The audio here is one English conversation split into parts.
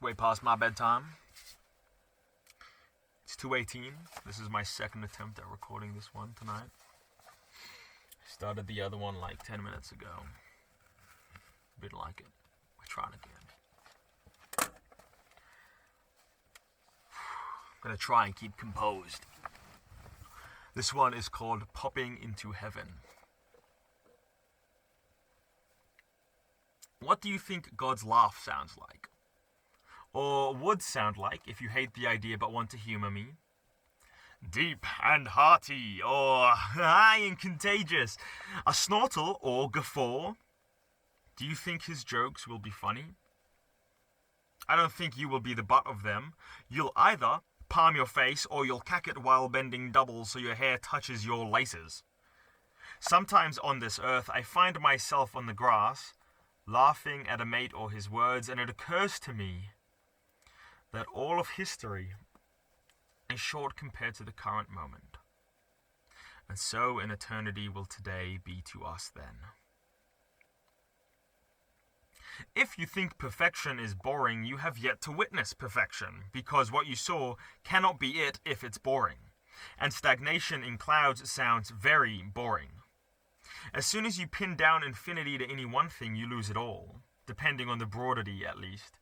way past my bedtime. It's 2:18. This is my second attempt at recording this one tonight. I started the other one like 10 minutes ago. Didn't like it. We're trying again. I'm gonna try and keep composed. This one is called Popping into Heaven. What do you think God's laugh sounds like? Or would sound like if you hate the idea but want to humor me? Deep and hearty, or high and contagious. A snortle or guffaw? Do you think his jokes will be funny? I don't think you will be the butt of them. You'll either palm your face or you'll cack it while bending double so your hair touches your laces. Sometimes on this earth I find myself on the grass, laughing at a mate or his words, and it occurs to me that all of history is short compared to the current moment. And so in eternity will today be to us then. If you think perfection is boring, you have yet to witness perfection, because what you saw cannot be it if it's boring. And stagnation in clouds sounds very boring. As soon as you pin down infinity to any one thing, you lose it all, depending on the broadity at least.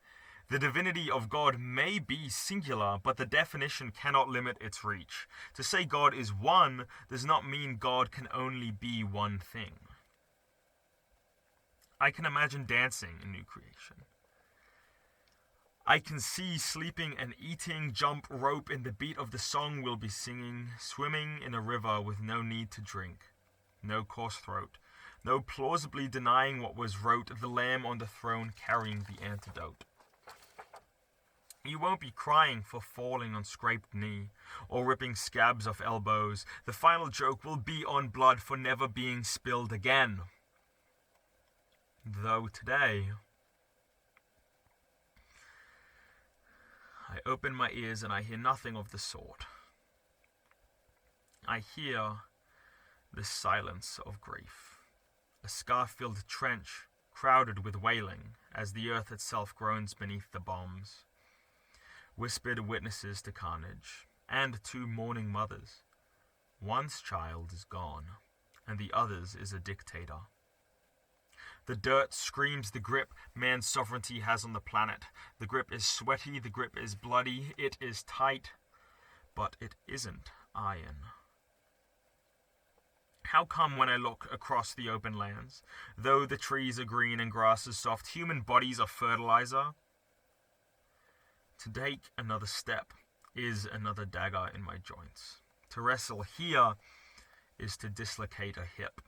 The divinity of God may be singular, but the definition cannot limit its reach. To say God is one does not mean God can only be one thing. I can imagine dancing in new creation. I can see sleeping and eating, jump rope in the beat of the song we'll be singing, swimming in a river with no need to drink, no coarse throat, no plausibly denying what was wrote, the lamb on the throne carrying the antidote. You won't be crying for falling on scraped knee, or ripping scabs off elbows. The final joke will be on blood for never being spilled again. Though today, I open my ears and I hear nothing of the sort. I hear the silence of grief, a scar-filled trench crowded with wailing as the earth itself groans beneath the bombs. Whispered witnesses to carnage, and two mourning mothers. One's child is gone, and the other's is a dictator. The dirt screams the grip man's sovereignty has on the planet. The grip is sweaty, the grip is bloody, it is tight, but it isn't iron. How come when I look across the open lands, though the trees are green and grass is soft, human bodies are fertilizer? To take another step is another dagger in my joints. To wrestle here is to dislocate a hip.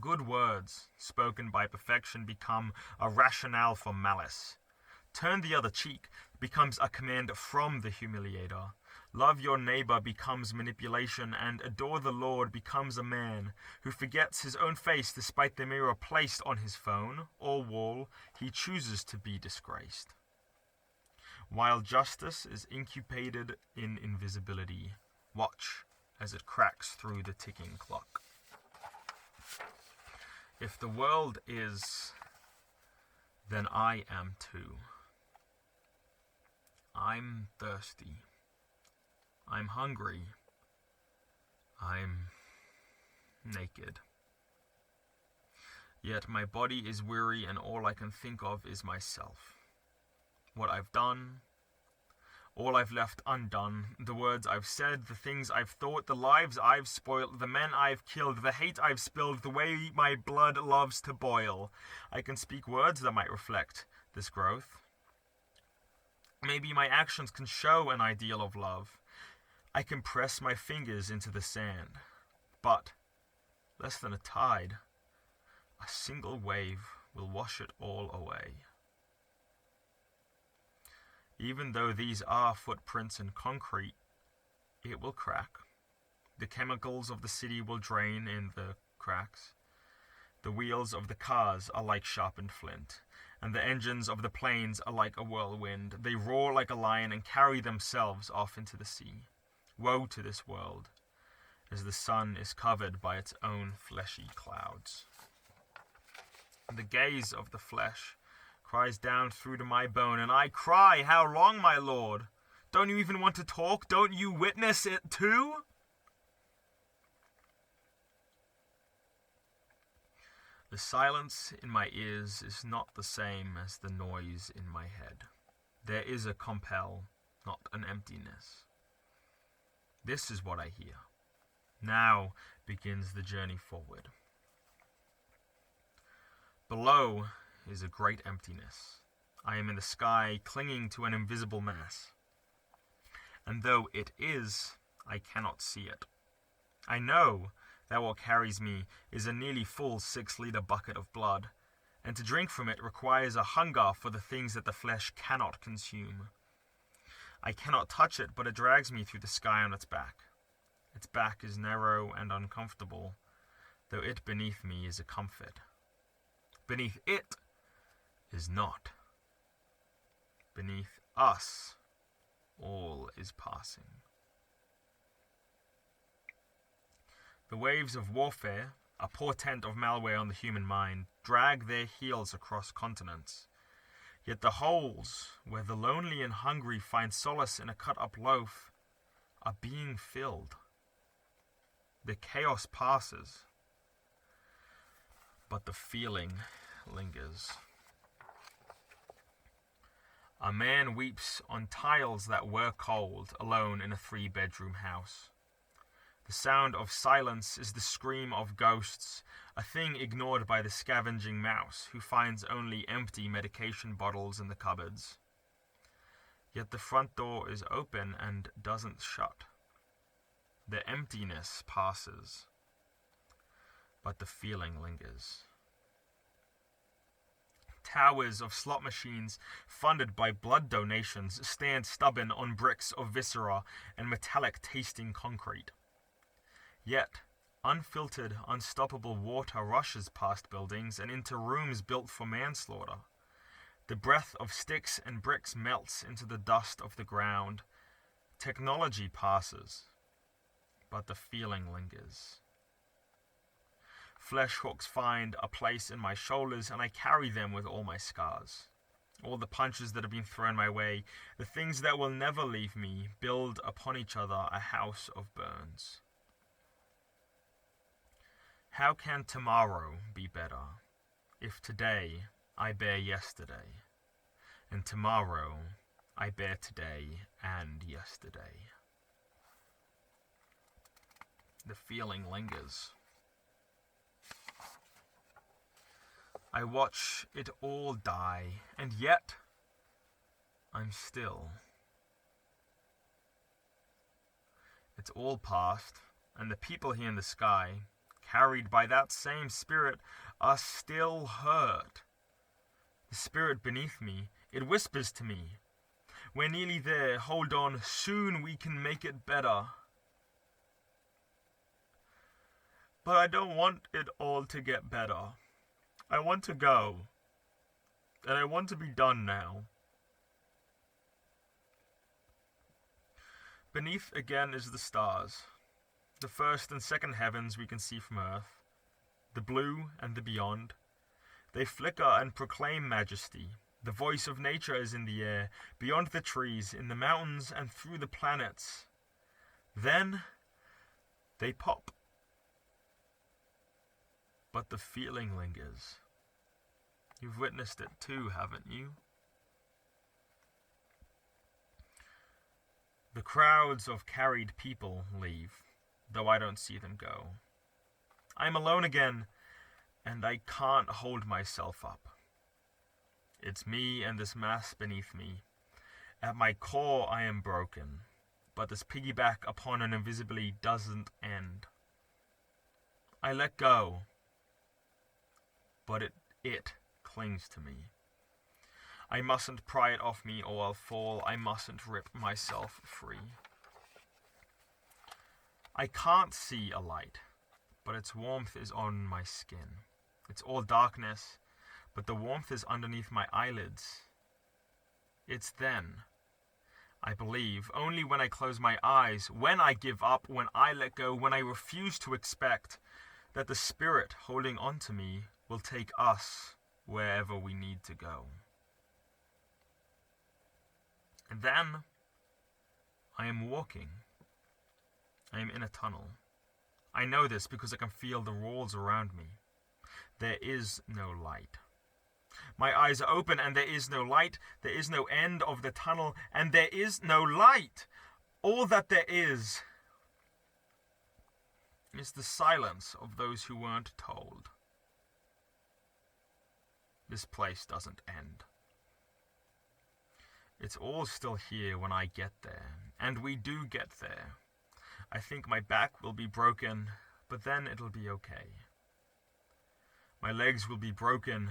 Good words, spoken by perfection, become a rationale for malice. Turn the other cheek becomes a command from the humiliator. Love your neighbor becomes manipulation, and adore the Lord becomes a man who forgets his own face despite the mirror placed on his phone or wall. He chooses to be disgraced. While justice is incubated in invisibility, watch as it cracks through the ticking clock. If the world is, then I am too. I'm thirsty. I'm hungry. I'm naked. Yet my body is weary and all I can think of is myself. What I've done, all I've left undone, the words I've said, the things I've thought, the lives I've spoilt, the men I've killed, the hate I've spilled, the way my blood loves to boil. I can speak words that might reflect this growth. Maybe my actions can show an ideal of love. I can press my fingers into the sand, but less than a tide, a single wave will wash it all away. Even though these are footprints in concrete, it will crack. The chemicals of the city will drain in the cracks. The wheels of the cars are like sharpened flint, and the engines of the planes are like a whirlwind. They roar like a lion and carry themselves off into the sea. Woe to this world, as the sun is covered by its own fleshy clouds. The gaze of the flesh cries down through to my bone, and I cry, "How long, my lord? Don't you even want to talk? Don't you witness it too?" The silence in my ears is not the same as the noise in my head. There is a compel, not an emptiness. This is what I hear. Now begins the journey forward. Below is a great emptiness. I am in the sky, clinging to an invisible mass. And though it is, I cannot see it. I know that what carries me is a nearly full 6-liter bucket of blood, and to drink from it requires a hunger for the things that the flesh cannot consume. I cannot touch it, but it drags me through the sky on its back. Its back is narrow and uncomfortable, though it beneath me is a comfort. Beneath it is not. Beneath us, all is passing. The waves of warfare, a portent of malware on the human mind, drag their heels across continents. Yet the holes, where the lonely and hungry find solace in a cut-up loaf, are being filled. The chaos passes, but the feeling lingers. A man weeps on tiles that were cold, alone in a 3-bedroom house. The sound of silence is the scream of ghosts, a thing ignored by the scavenging mouse who finds only empty medication bottles in the cupboards. Yet the front door is open and doesn't shut. The emptiness passes, but the feeling lingers. Towers of slot machines funded by blood donations stand stubborn on bricks of viscera and metallic-tasting concrete. Yet, unfiltered, unstoppable water rushes past buildings and into rooms built for manslaughter. The breath of sticks and bricks melts into the dust of the ground. Technology passes, but the feeling lingers. Flesh hooks find a place in my shoulders, and I carry them with all my scars. All the punches that have been thrown my way, the things that will never leave me, build upon each other a house of burns. How can tomorrow be better if today I bear yesterday, and tomorrow I bear today and yesterday? The feeling lingers. I watch it all die, and yet I'm still. It's all past, and the people here in the sky, carried by that same spirit, are still hurt. The spirit beneath me, it whispers to me, "We're nearly there, hold on, soon we can make it better." But I don't want it all to get better. I want to go, and I want to be done now. Beneath again is the stars. The first and second heavens we can see from Earth, the blue and the beyond. They flicker and proclaim majesty. The voice of nature is in the air, beyond the trees, in the mountains, and through the planets. Then they pop. But the feeling lingers. You've witnessed it too, haven't you? The crowds of carried people leave, though I don't see them go. I'm alone again, and I can't hold myself up. It's me and this mass beneath me. At my core I am broken, but this piggyback upon an invisibly doesn't end. I let go, but it clings to me. I mustn't pry it off me or I'll fall. I mustn't rip myself free. I can't see a light, but its warmth is on my skin. It's all darkness, but the warmth is underneath my eyelids. It's then, I believe, only when I close my eyes, when I give up, when I let go, when I refuse to expect, that the spirit holding on to me will take us wherever we need to go. And then I am walking. I am in a tunnel. I know this because I can feel the walls around me. There is no light. My eyes are open and there is no light. There is no end of the tunnel and there is no light. All that there is the silence of those who weren't told. This place doesn't end. It's all still here when I get there, and we do get there. I think my back will be broken, but then it'll be okay. My legs will be broken,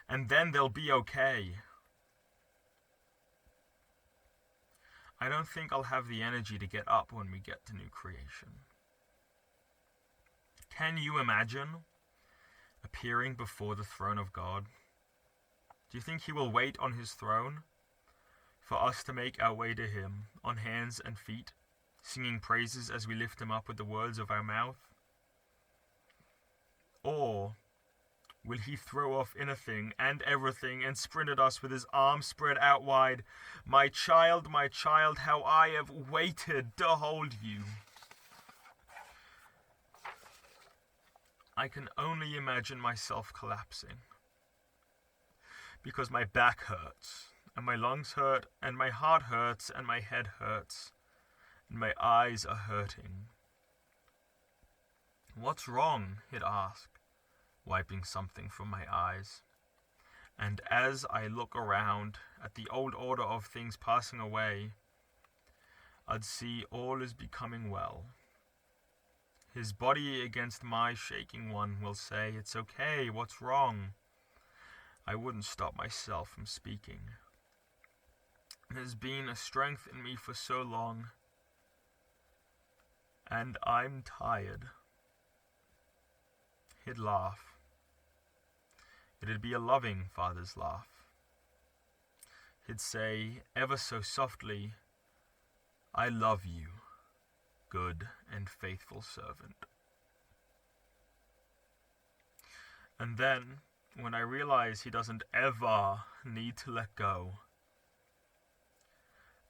and then they'll be okay. I don't think I'll have the energy to get up when we get to new creation. Can you imagine appearing before the throne of God? Do you think he will wait on his throne for us to make our way to him on hands and feet, singing praises as we lift him up with the words of our mouth? Or will he throw off anything and everything and sprint at us with his arms spread out wide? My child, how I have waited to hold you. I can only imagine myself collapsing, because my back hurts, and my lungs hurt, and my heart hurts, and my head hurts, and my eyes are hurting. What's wrong? He'd ask, wiping something from my eyes. And as I look around at the old order of things passing away, I'd see all is becoming well. His body against my shaking one will say, "It's okay, what's wrong?" I wouldn't stop myself from speaking. There's been a strength in me for so long, and I'm tired. He'd laugh. It'd be a loving father's laugh. He'd say, ever so softly, "I love you, good and faithful servant." And then, when I realize he doesn't ever need to let go,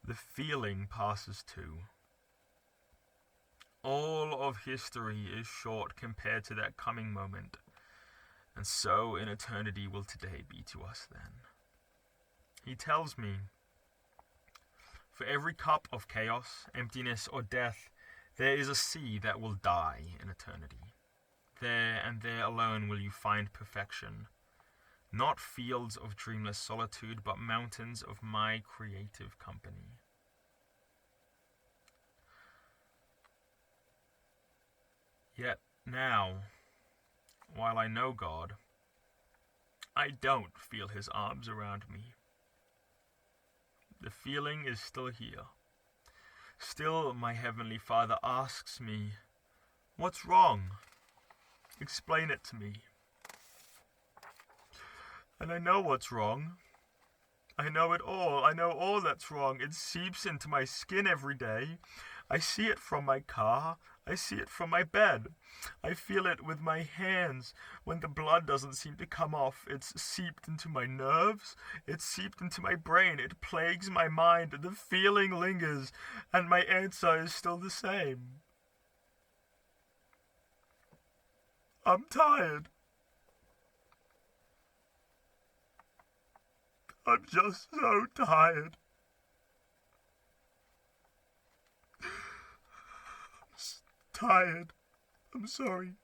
the feeling passes too. All of history is short compared to that coming moment, and so in eternity will today be to us then. He tells me, for every cup of chaos, emptiness, or death, there is a sea that will die in eternity. There and there alone will you find perfection. Not fields of dreamless solitude, but mountains of my creative company. Yet now, while I know God, I don't feel his arms around me. The feeling is still here. Still, my Heavenly Father asks me, "What's wrong? Explain it to me." And I know what's wrong. I know it all. I know all that's wrong. It seeps into my skin every day. I see it from my car. I see it from my bed. I feel it with my hands. When the blood doesn't seem to come off, it's seeped into my nerves. It's seeped into my brain. It plagues my mind. The feeling lingers, and my answer is still the same. I'm tired. I'm just so tired. Tired. I'm sorry.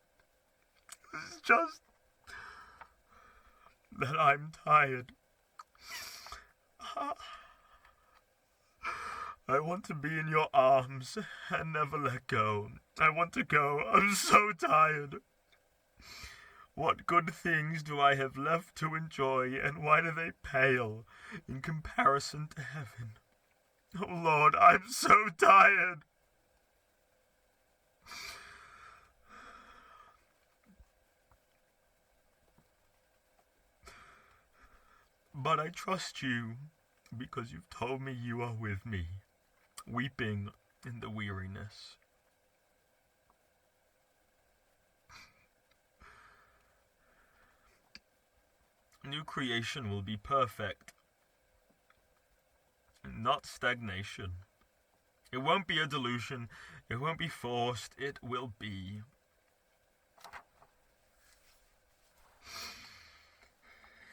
It's just that I'm tired. I want to be in your arms and never let go. I want to go. I'm so tired. What good things do I have left to enjoy, and why do they pale in comparison to heaven? Oh Lord, I'm so tired. But I trust you, because you've told me you are with me, weeping in the weariness. New creation will be perfect. not stagnation. It won't be a delusion. It won't be forced. It will be.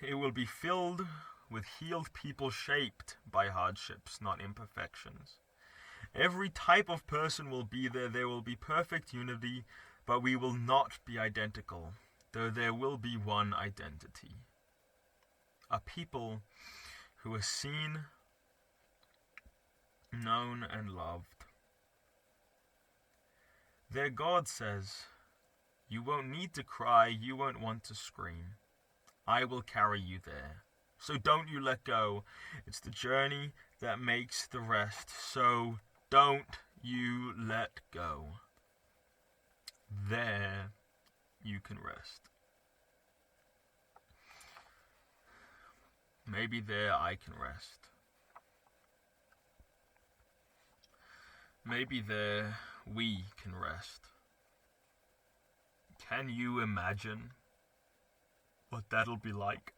It will be filled with healed people shaped by hardships, not imperfections. Every type of person will be there. There will be perfect unity, but we will not be identical, though there will be one identity. A people who are seen, known, and loved. Their God says, "You won't need to cry, you won't want to scream. I will carry you there. So don't you let go. It's the journey that makes the rest. So don't you let go. There you can rest." Maybe there I can rest. Maybe there we can rest. Can you imagine what that'll be like?